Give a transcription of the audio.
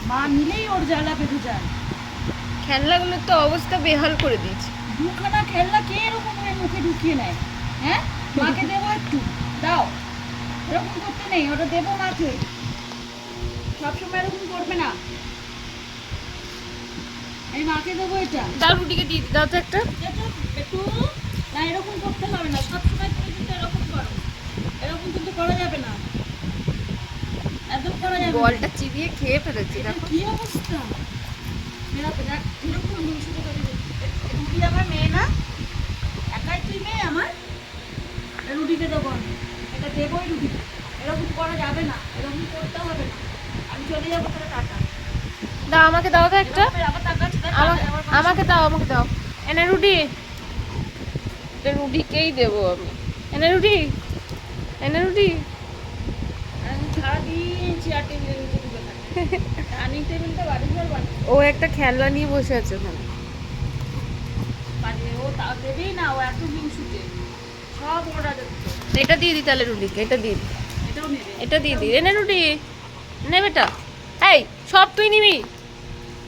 মা নিলেই ওর জ্বালা বেঁধে যায়। খেলনাগুলোর তো অবস্থা বেহাল করে দিয়েছে। দুখানা খেলনা কে এরকম করে মুখে ঢুকিয়ে নেয়? হ্যাঁ, মাকে দেবো একটু, দাও। এরকম করতে নেই, ওটা দেবো মাকে। সবসময় এরকম করবে না। এই মাকে দেবো এটা। দাও রুটিকে দিয়ে দাও তো একটা। একটু না, এরকম করতে হবে না। সবসময় তুমি কিন্তু এরকম করো, এরকম কিন্তু করা যাবে না, একদম করা যাবে না। বলটা চিবিয়ে খেয়ে ফেলেছি এটা দেখো। কি অবস্থা? এরকম হিংসুটে করে রুটি আমার মেয়ে না, একাই তুই মেয়ে আমার। রুটিকে দেবো আমি, এটা দেবোই রুটি। এরকম করা যাবে না, এরকম করতে হবে না। আমি চলে যাবো, তাহলে টাটা। দাও আমাকে দাও তো একটা। আবার তাকাচ্ছি, আমাকে দাও, আমাকে দাও। এনে রুটি, এটা রুটিকেই দেবো আমি। এনে রুটি, এনে রুটি। সারাদিন চেয়ার টেবিলের নিচে ঢুকে থাকে। ডাইনিং টেবিলটা বাড়ি ঘর বাড়ি ও একটা খেলনা নিয়ে বসে আছে ওখানে। ও তা দেবেই না, ও এত হিংসুটে, সব ওরা দেখতো। এটা দিয়ে দি তাহলে রুটিকে, এটা দিয়ে দি, এটাও নেবে। এটা দিয়ে দি। এনে রুটি নে বেটা। এই সব তুই নিবি?